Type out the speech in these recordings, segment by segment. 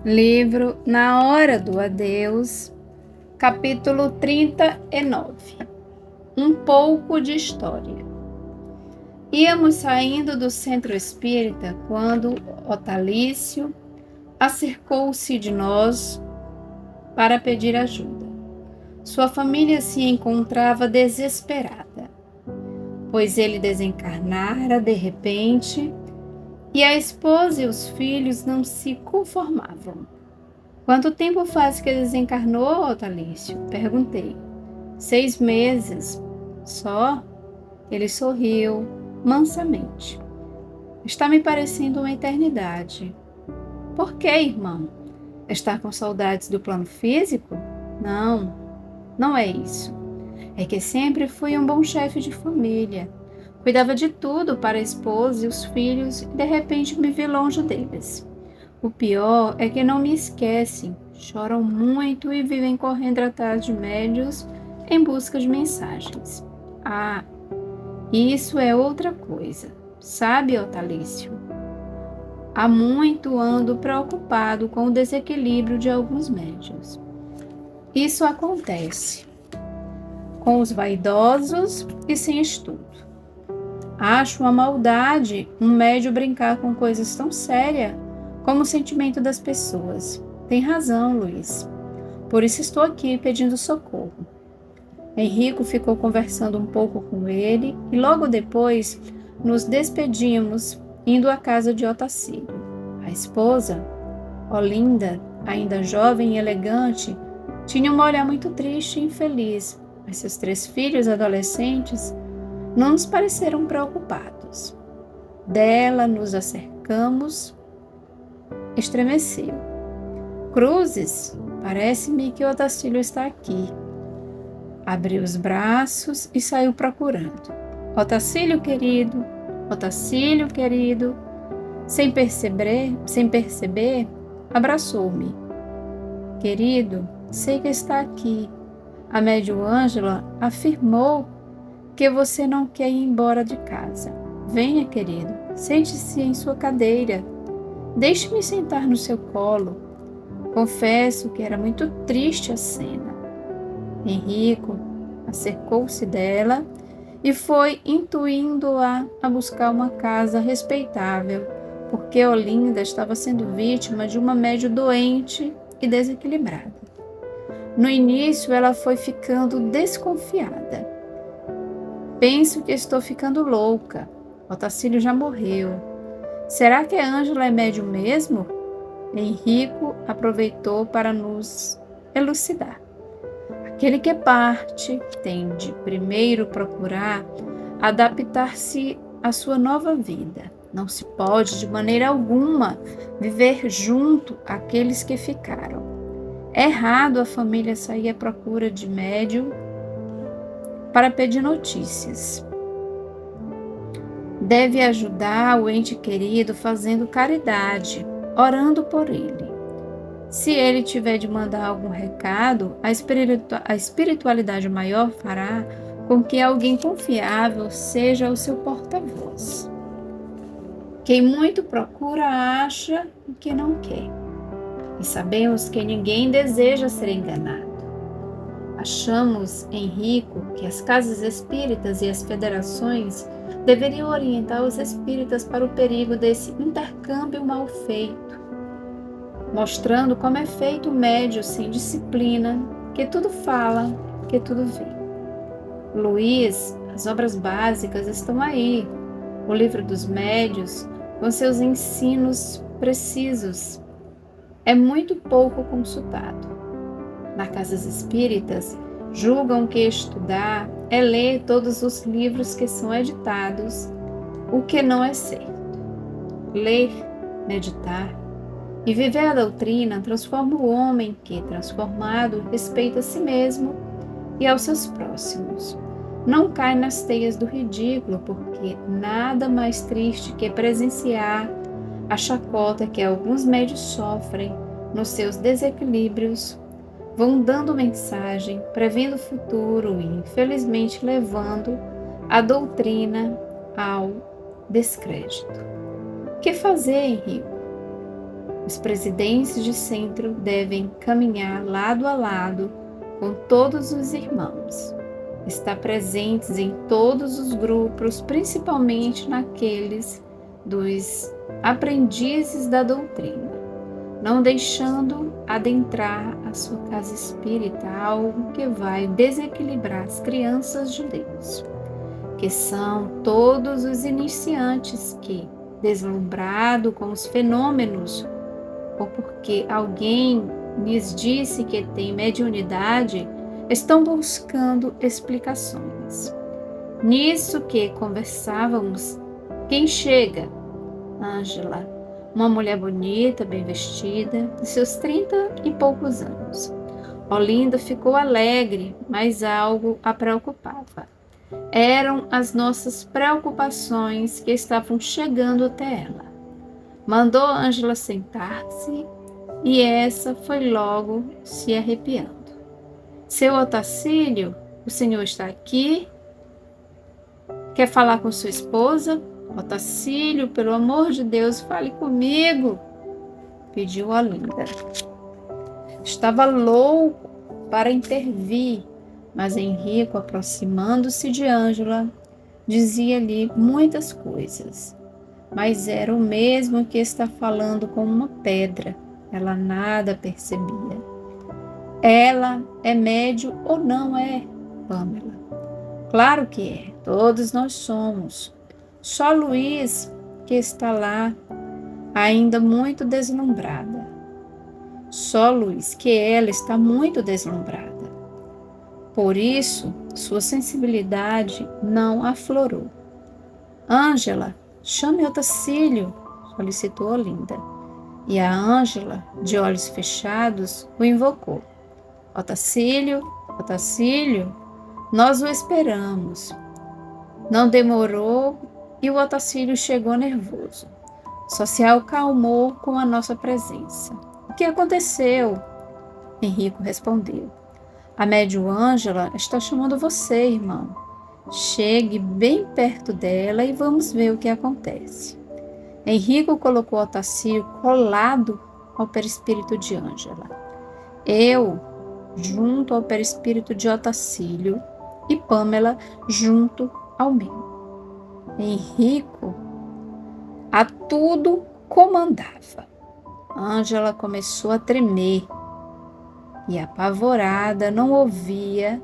Livro Na Hora do Adeus, capítulo 39. Um pouco de história. Íamos saindo do centro espírita quando Otalício acercou-se de nós para pedir ajuda. Sua família se encontrava desesperada, pois ele desencarnara de repente e a esposa e os filhos não se conformavam. Quanto tempo faz que desencarnou, Otalício? Perguntei. 6 meses. Só? Ele sorriu mansamente. Está me parecendo uma eternidade. Por que, irmão? Está com saudades do plano físico? Não, não é isso. É que sempre fui um bom chefe de família. Cuidava de tudo para a esposa e os filhos e de repente me vi longe deles. O pior é que não me esquecem, choram muito e vivem correndo atrás de médiuns em busca de mensagens. Ah, isso é outra coisa. Sabe, Otalício? Há muito ando preocupado com o desequilíbrio de alguns médiuns. Isso acontece com os vaidosos e sem estudo. Acho uma maldade um médium brincar com coisas tão sérias como o sentimento das pessoas. Tem razão, Luiz. Por isso estou aqui pedindo socorro. Henrico ficou conversando um pouco com ele e logo depois nos despedimos, indo à casa de Otacílio. A esposa, Olinda, ainda jovem e elegante, tinha um olhar muito triste e infeliz, mas seus 3 filhos adolescentes não nos pareceram preocupados. Dela nos acercamos. Estremeceu. Cruzes, parece-me que Otacílio está aqui. Abriu os braços e saiu procurando. Otacílio querido, sem perceber, abraçou-me. Querido, sei que está aqui. A médium Ângela afirmou que você não quer ir embora de casa. Venha, querido, sente-se em sua cadeira. Deixe-me sentar no seu colo. Confesso que era muito triste a cena. Henrico acercou-se dela e foi intuindo-a a buscar uma casa respeitável, porque Olinda estava sendo vítima de uma médium doente e desequilibrada. No início, ela foi ficando desconfiada. Penso que estou ficando louca. Otacílio já morreu. Será que a Ângela é médium mesmo? Henrico aproveitou para nos elucidar. Aquele que parte tem de primeiro procurar adaptar-se à sua nova vida. Não se pode, de maneira alguma, viver junto àqueles que ficaram. É errado a família sair à procura de médium para pedir notícias. Deve ajudar o ente querido fazendo caridade, orando por ele. Se ele tiver de mandar algum recado, a espiritualidade maior fará com que alguém confiável seja o seu porta-voz. Quem muito procura acha o que não quer. E sabemos que ninguém deseja ser enganado. Achamos, Henrico, que as casas espíritas e as federações deveriam orientar os espíritas para o perigo desse intercâmbio mal feito, mostrando como é feito o médium sem disciplina, que tudo fala, que tudo vê. Luiz, as obras básicas estão aí, o livro dos médiuns, com seus ensinos precisos, é muito pouco consultado. Nas casas espíritas, julgam que estudar é ler todos os livros que são editados, o que não é certo. Ler, meditar e viver a doutrina transforma o homem que, transformado, respeita a si mesmo e aos seus próximos. Não cai nas teias do ridículo, porque nada mais triste que presenciar a chacota que alguns médios sofrem nos seus desequilíbrios, vão dando mensagem, prevendo o futuro e, infelizmente, levando a doutrina ao descrédito. O que fazer, Henrico? Os presidentes de centro devem caminhar lado a lado com todos os irmãos, estar presentes em todos os grupos, principalmente naqueles dos aprendizes da doutrina, não deixando adentrar a sua casa espírita algo que vai desequilibrar as crianças de Deus, que são todos os iniciantes que, deslumbrado com os fenômenos, ou porque alguém lhes disse que tem mediunidade, estão buscando explicações. Nisso que conversávamos, quem chega? Ângela, uma mulher bonita, bem vestida, de seus 30 e poucos anos. Olinda ficou alegre, mas algo a preocupava. Eram as nossas preocupações que estavam chegando até ela. Mandou Ângela sentar-se e essa foi logo se arrepiando. Seu Otacílio, o senhor está aqui? Quer falar com sua esposa? Otacílio, pelo amor de Deus, fale comigo, pediu Olinda. Estava louco para intervir, mas Henrico, aproximando-se de Ângela, dizia-lhe muitas coisas, mas era o mesmo que está falando com uma pedra. Ela nada percebia. Ela é médio ou não é, Pamela? Claro que é, todos nós somos. Só Luiz que está lá, ainda muito deslumbrada. Só Luiz que ela está muito deslumbrada. Por isso, sua sensibilidade não aflorou. Ângela, chame Otacílio, solicitou Olinda. E a Ângela, de olhos fechados, o invocou. Otacílio, Otacílio, nós o esperamos. Não demorou e o Otacílio chegou nervoso. Só se acalmou com a nossa presença. O que aconteceu? Henrico respondeu. A médium Ângela está chamando você, irmão. Chegue bem perto dela e vamos ver o que acontece. Henrico colocou Otacílio colado ao perispírito de Ângela. Eu, junto ao perispírito de Otacílio, e Pamela, junto ao meu. Henrico a tudo comandava. Ângela começou a tremer e, apavorada, não ouvia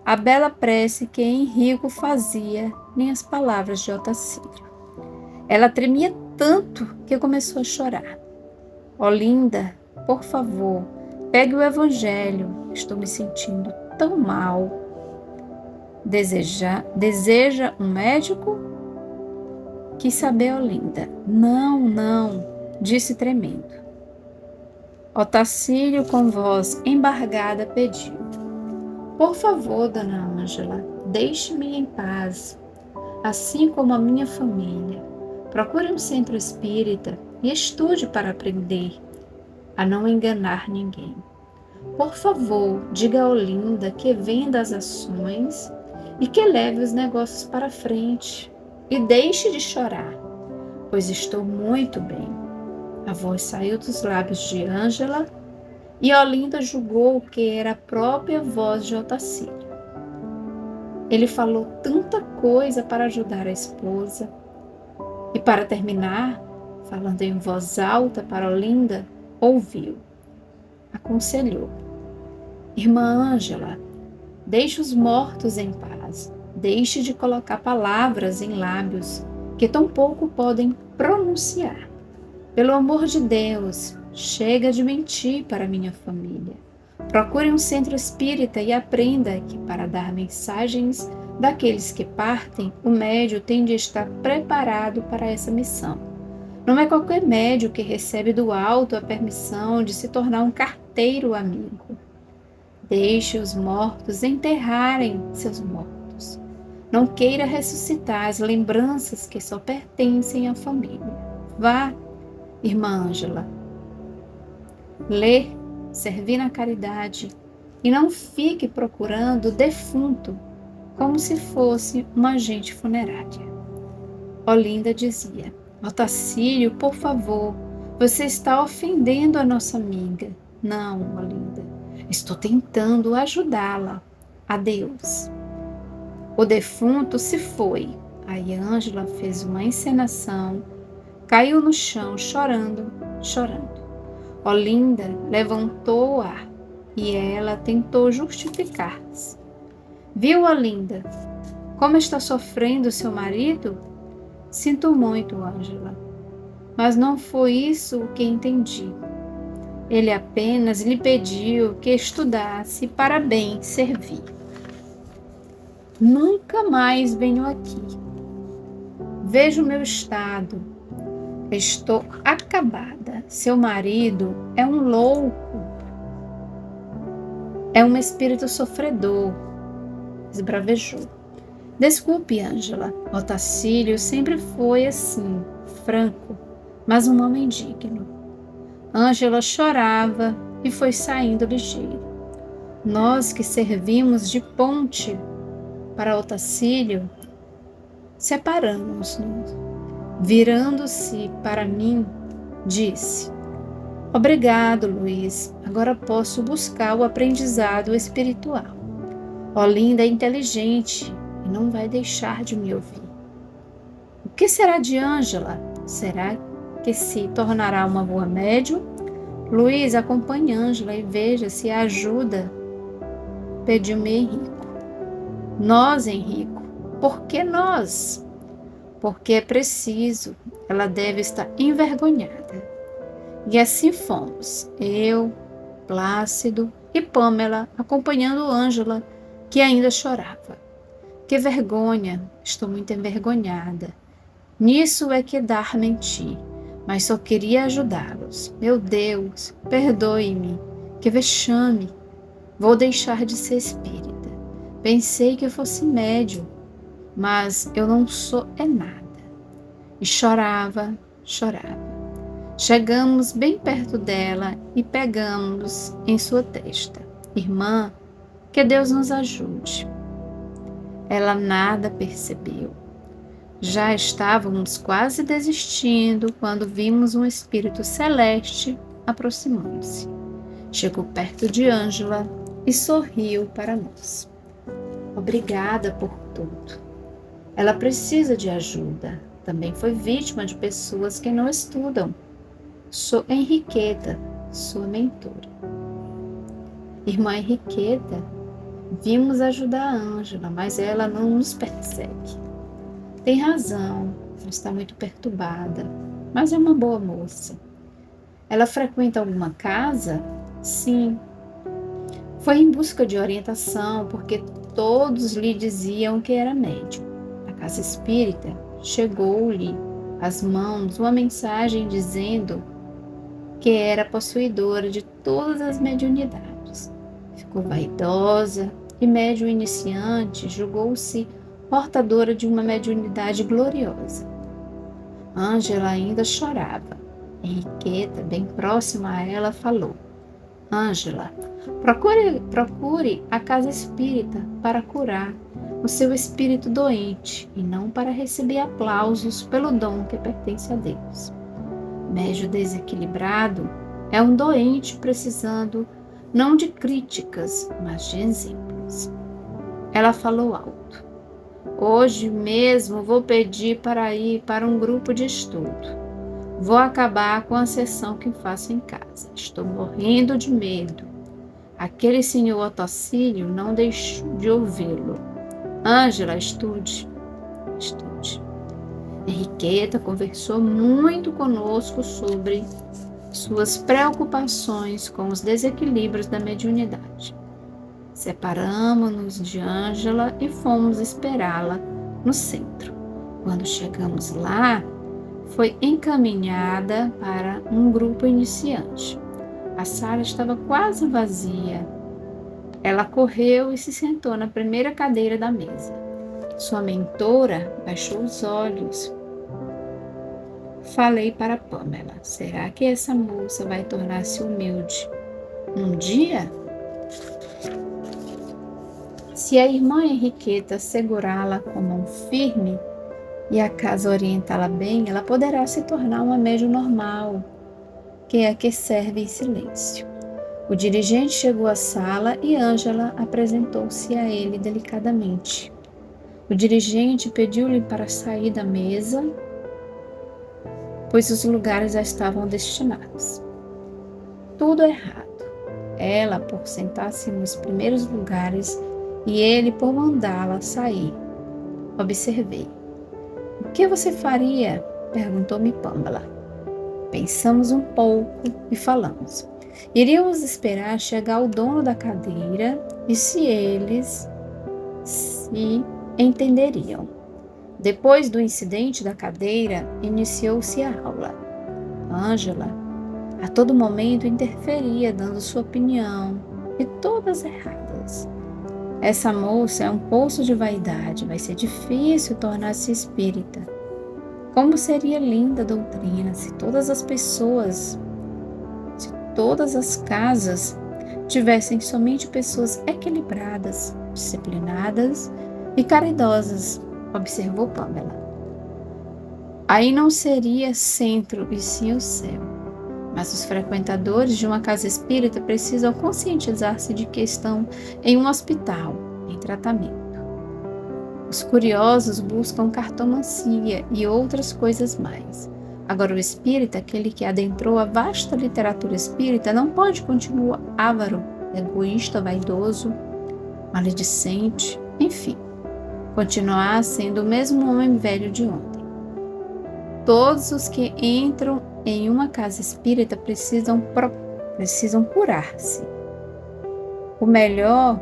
a bela prece que Henrico fazia, nem as palavras de Otacílio. Ela tremia tanto que começou a chorar. Olinda, por favor, pegue o evangelho. Estou me sentindo tão mal. Deseja um médico? Quis saber Olinda. Não, disse tremendo. Otacílio, com voz embargada, pediu. Por favor, dona Ângela, deixe-me em paz, assim como a minha família. Procure um centro espírita e estude para aprender a não enganar ninguém. Por favor, diga a Olinda que venda as ações e que leve os negócios para frente. E deixe de chorar, pois estou muito bem. A voz saiu dos lábios de Ângela e Olinda julgou que era a própria voz de Otacílio. Ele falou tanta coisa para ajudar a esposa. E para terminar, falando em voz alta para Olinda, ouviu. Aconselhou. Irmã Ângela, deixe os mortos em paz. Deixe de colocar palavras em lábios que tão pouco podem pronunciar. Pelo amor de Deus, chega de mentir para minha família. Procure um centro espírita e aprenda que para dar mensagens daqueles que partem, o médium tem de estar preparado para essa missão. Não é qualquer médium que recebe do alto a permissão de se tornar um carteiro amigo. Deixe os mortos enterrarem seus mortos. Não queira ressuscitar as lembranças que só pertencem à família. Vá, irmã Ângela, ler, servir na caridade e não fique procurando o defunto como se fosse uma agente funerária. Olinda dizia, Otacílio, por favor, Você está ofendendo a nossa amiga. Não, Olinda. Estou tentando ajudá-la. Adeus. O defunto se foi. Aí Ângela fez uma encenação, caiu no chão chorando, chorando. Olinda levantou-a e ela tentou justificar-se. Viu, Olinda, como está sofrendo seu marido? Sinto muito, Ângela, mas não foi isso o que entendi. Ele apenas lhe pediu que estudasse para bem servir. Nunca mais venho aqui. Vejo meu estado. Estou acabada. Seu marido é um louco. É um espírito sofredor. Esbravejou. Desculpe, Ângela. Otacílio sempre foi assim, franco, mas um homem digno. Ângela chorava e foi saindo ligeiro. Nós que servimos de ponte para Otacílio, separamos-nos. Virando-se para mim, disse: Obrigado, Luiz. Agora posso buscar o aprendizado espiritual. Olinda é inteligente e não vai deixar de me ouvir. O que será de Ângela? Será que se tornará uma boa médium? Luiz, acompanhe Ângela e veja se a ajuda. Pediu-me Henrico. Nós, Henrico. Por que nós? Porque é preciso. Ela deve estar envergonhada. E assim fomos, eu, Plácido e Pâmela, acompanhando Ângela, que ainda chorava. Que vergonha, estou muito envergonhada. Nisso é que dar mentir, mas só queria ajudá-los. Meu Deus, perdoe-me, que vexame. Vou deixar de ser espírita. Pensei que fosse médium, mas eu não sou nada. E chorava, chorava. Chegamos bem perto dela e pegamos em sua testa. Irmã, que Deus nos ajude. Ela nada percebeu. Já estávamos quase desistindo quando vimos um espírito celeste aproximando-se. Chegou perto de Ângela e sorriu para nós. Obrigada por tudo. Ela precisa de ajuda. Também foi vítima de pessoas que não estudam. Sou Henriqueta, sua mentora. Irmã Henriqueta, vimos ajudar a Ângela, mas ela não nos persegue. Tem razão, ela está muito perturbada, mas é uma boa moça. Ela frequenta alguma casa? Sim. Foi em busca de orientação, porque todos lhe diziam que era médium. A casa espírita chegou-lhe às mãos uma mensagem dizendo que era possuidora de todas as mediunidades. Ficou vaidosa e médium iniciante julgou-se portadora de uma mediunidade gloriosa. Ângela ainda chorava. Henriqueta, bem próxima a ela, falou: Ângela, procure a casa espírita para curar o seu espírito doente e não para receber aplausos pelo dom que pertence a Deus. Médio desequilibrado é um doente precisando não de críticas, mas de exemplos. Ela falou alto. Hoje mesmo vou pedir para ir para um grupo de estudo. Vou acabar com a sessão que faço em casa. Estou morrendo de medo. Aquele senhor Otacílio não deixou de ouvi-lo. Ângela, estude. Estude. Henriqueta conversou muito conosco sobre suas preocupações com os desequilíbrios da mediunidade. Separamos-nos de Ângela e fomos esperá-la no centro. Quando chegamos lá, foi encaminhada para um grupo iniciante. A sala estava quase vazia. Ela correu e se sentou na primeira cadeira da mesa. Sua mentora baixou os olhos. Falei para Pâmela: será que essa moça vai tornar-se humilde um dia? Se a irmã Henriqueta segurá-la com mão firme e a casa orientá-la bem, ela poderá se tornar uma médium normal. que é a que serve em silêncio. O dirigente chegou à sala e Ângela apresentou-se a ele delicadamente. O dirigente pediu-lhe para sair da mesa, pois os lugares já estavam destinados. Tudo errado. Ela por sentar-se nos primeiros lugares e ele por mandá-la sair. Observei. O que você faria? Perguntou-me Pamela. Pensamos um pouco e falamos. Iríamos esperar chegar o dono da cadeira e se eles se entenderiam. Depois do incidente da cadeira, iniciou-se a aula. Ângela, a todo momento, interferia, dando sua opinião, e todas erradas. Essa moça é um poço de vaidade, vai ser difícil tornar-se espírita. Como seria linda a doutrina se todas as pessoas, se todas as casas tivessem somente pessoas equilibradas, disciplinadas e caridosas, observou Pamela. Aí não seria centro e sim o céu. Mas os frequentadores de uma casa espírita precisam conscientizar-se de que estão em um hospital, em tratamento. Os curiosos buscam cartomancia e outras coisas mais. Agora o espírita, aquele que adentrou a vasta literatura espírita, não pode continuar avaro, egoísta, vaidoso, maledicente, enfim, continuar sendo o mesmo homem velho de ontem. Todos os que entram em uma casa espírita precisam curar-se. O melhor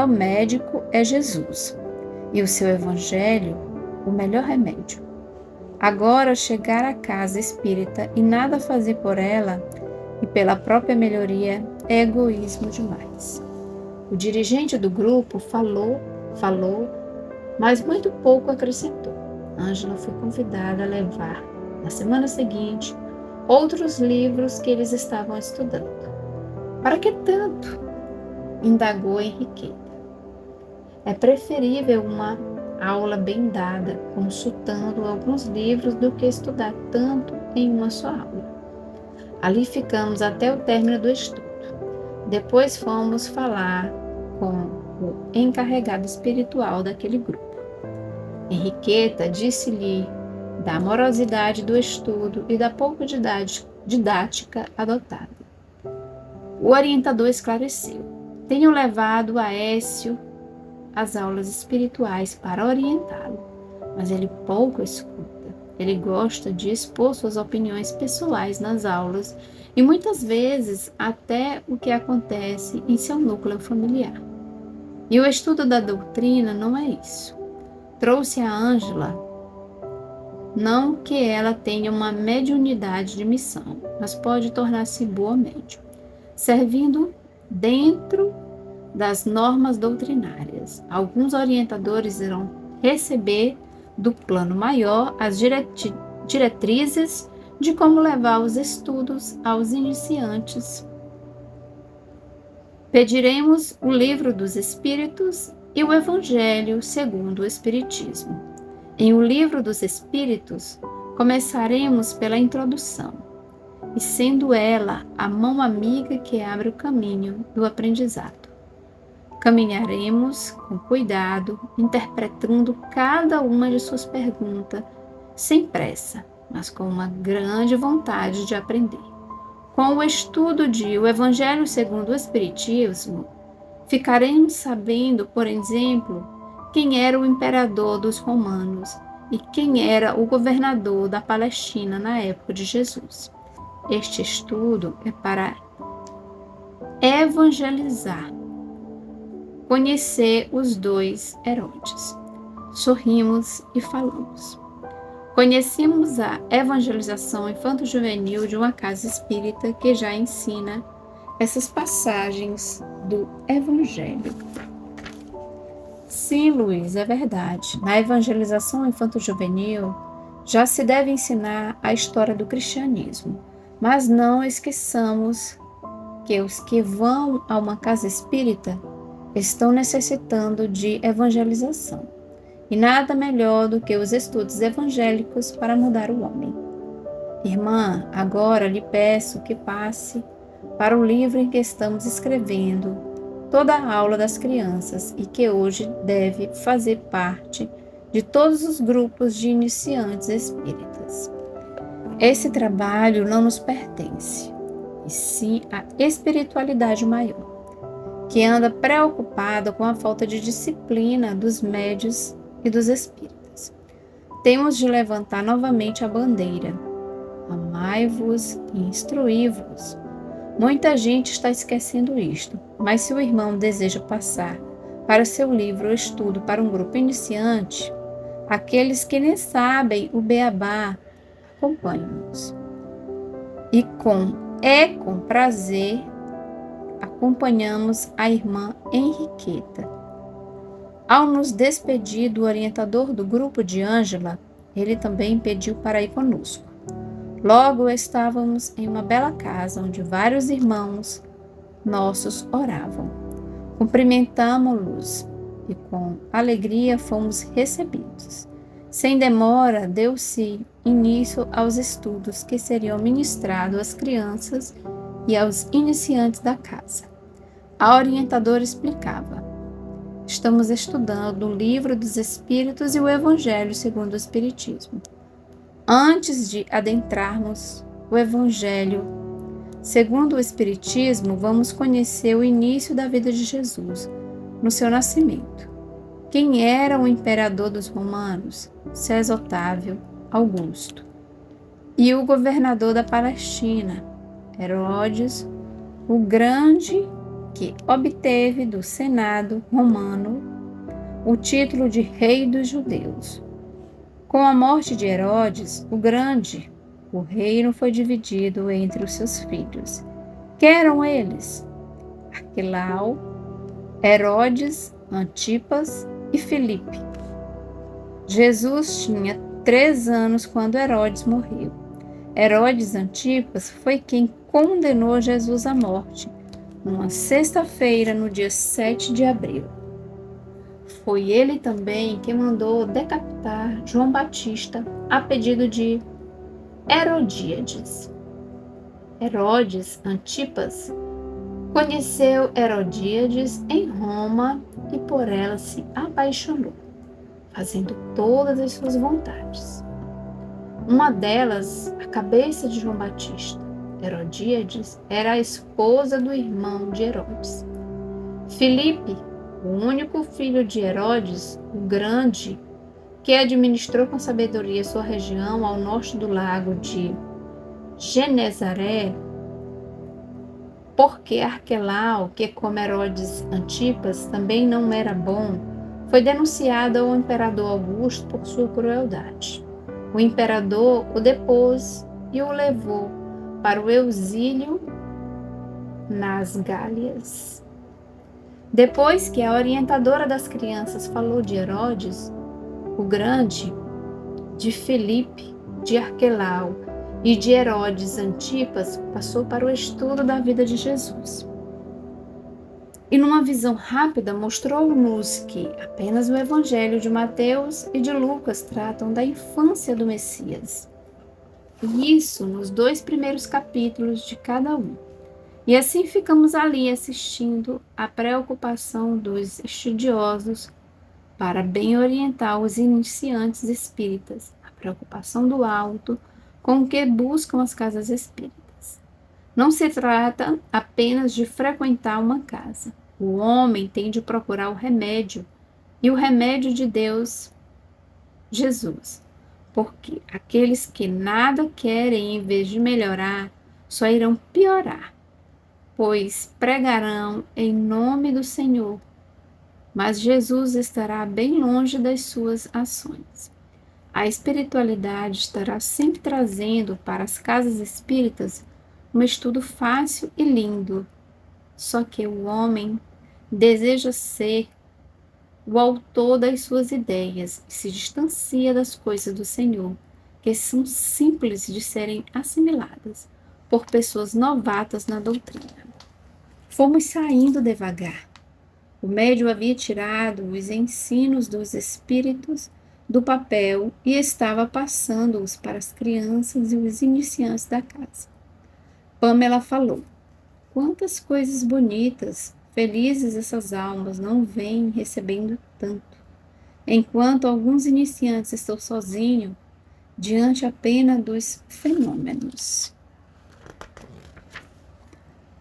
médico é Jesus e o seu evangelho, o melhor remédio. Agora, chegar à casa espírita e nada fazer por ela e pela própria melhoria é egoísmo demais. O dirigente do grupo falou, mas muito pouco acrescentou. Ângela foi convidada a levar, na semana seguinte, outros livros que eles estavam estudando. Para que tanto? Indagou Henriqueta. É preferível uma aula bem dada, consultando alguns livros, do que estudar tanto em uma só aula. Ali ficamos até o término do estudo. Depois fomos falar com o encarregado espiritual daquele grupo. Henriqueta disse-lhe da amorosidade do estudo e da pouca didática adotada. O orientador esclareceu. Tenho levado a Écio às aulas espirituais para orientá-lo, mas ele pouco escuta. Ele gosta de expor suas opiniões pessoais nas aulas e muitas vezes até o que acontece em seu núcleo familiar. E o estudo da doutrina não é isso. Trouxe a Ângela, não que ela tenha uma mediunidade de missão, mas pode tornar-se boa médium, servindo dentro das normas doutrinárias. Alguns orientadores irão receber do plano maior as diretrizes de como levar os estudos aos iniciantes. Pediremos o Livro dos Espíritos e o Evangelho segundo o Espiritismo. Em O Livro dos Espíritos, começaremos pela introdução, e sendo ela a mão amiga que abre o caminho do aprendizado. Caminharemos com cuidado, interpretando cada uma de suas perguntas, sem pressa, mas com uma grande vontade de aprender. Com o estudo de O Evangelho segundo o Espiritismo, ficaremos sabendo, por exemplo, quem era o imperador dos romanos e quem era o governador da Palestina na época de Jesus. Este estudo é para evangelizar, conhecer os dois Herodes. Sorrimos e falamos. Conhecemos a evangelização infanto-juvenil de uma casa espírita que já ensina essas passagens do Evangelho. Sim, Luiz, é verdade. Na evangelização infanto-juvenil já se deve ensinar a história do cristianismo, mas não esqueçamos que os que vão a uma casa espírita estão necessitando de evangelização. e nada melhor do que os estudos evangélicos para mudar o homem. Irmã, agora lhe peço que passe para o livro em que estamos escrevendo toda a aula das crianças e que hoje deve fazer parte de todos os grupos de iniciantes espíritas. Esse trabalho não nos pertence, e sim à espiritualidade maior, que anda preocupada com a falta de disciplina dos médios e dos espíritas. Temos de levantar novamente a bandeira. Amai-vos e instruí-vos. Muita gente está esquecendo isto, mas se o irmão deseja passar para o seu livro ou estudo para um grupo iniciante, aqueles que nem sabem o beabá, acompanhem-nos. E com prazer acompanhamos a irmã Henriqueta. Ao nos despedir do orientador do grupo de Ângela, ele também pediu para ir conosco. Logo estávamos em uma bela casa onde vários irmãos nossos oravam. Cumprimentamo-los e com alegria fomos recebidos. Sem demora, deu-se início aos estudos que seriam ministrados às crianças e aos iniciantes da casa. A orientadora explicava: estamos estudando o Livro dos Espíritos e o Evangelho segundo o Espiritismo. Antes de adentrarmos o Evangelho segundo o Espiritismo, vamos conhecer o início da vida de Jesus, no seu nascimento. Quem era o imperador dos romanos? César Otávio Augusto. E o governador da Palestina, Herodes o Grande, que obteve do Senado romano o título de Rei dos Judeus. Com a morte de Herodes o Grande, o reino foi dividido entre os seus filhos. Que eram eles? Arquelau, Herodes, Antipas e Filipe. Jesus tinha 3 anos quando Herodes morreu. Herodes Antipas foi quem condenou Jesus à morte, numa sexta-feira, no dia 7 de abril. Foi ele também que mandou decapitar João Batista a pedido de Herodíades. Herodes Antipas conheceu Herodíades em Roma e por ela se apaixonou, fazendo todas as suas vontades. Uma delas, a cabeça de João Batista. Herodíades era a esposa do irmão de Herodes. Filipe, o único filho de Herodes, o Grande, que administrou com sabedoria sua região ao norte do lago de Genezaré, porque Arquelau, que como Herodes Antipas também não era bom, foi denunciado ao imperador Augusto por sua crueldade. O imperador o depôs e o levou para o exílio nas Gálias. Depois que a orientadora das crianças falou de Herodes o Grande, de Filipe, de Arquelau e de Herodes Antipas, passou para o estudo da vida de Jesus. E numa visão rápida mostrou-nos que apenas o Evangelho de Mateus e de Lucas tratam da infância do Messias. E isso nos 2 primeiros capítulos de cada um. E assim ficamos ali assistindo à preocupação dos estudiosos para bem orientar os iniciantes espíritas, a preocupação do alto com o que buscam as casas espíritas. Não se trata apenas de frequentar uma casa. O homem tem de procurar o remédio, e o remédio de Deus, Jesus. Porque aqueles que nada querem em vez de melhorar, só irão piorar, pois pregarão em nome do Senhor, mas Jesus estará bem longe das suas ações. A espiritualidade estará sempre trazendo para as casas espíritas um estudo fácil e lindo, só que o homem deseja ser o autor das suas ideias e se distancia das coisas do Senhor, que são simples de serem assimiladas por pessoas novatas na doutrina. Fomos saindo devagar. O médium havia tirado os ensinos dos espíritos do papel e estava passando-os para as crianças e os iniciantes da casa. Pamela falou: quantas coisas bonitas, felizes essas almas não vêm recebendo tanto. Enquanto alguns iniciantes estão sozinhos, diante apenas dos fenômenos.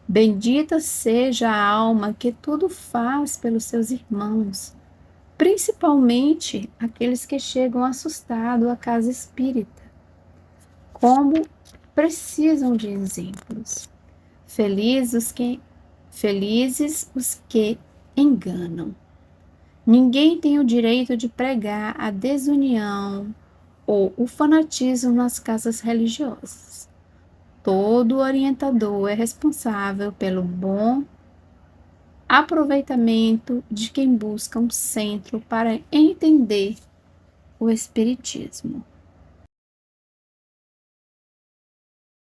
Bendita seja a alma que tudo faz pelos seus irmãos, principalmente aqueles que chegam assustados à casa espírita, como precisam de exemplos. Felizes os que enganam. Ninguém tem o direito de pregar a desunião ou o fanatismo nas casas religiosas. Todo orientador é responsável pelo bom aproveitamento de quem busca um centro para entender o Espiritismo.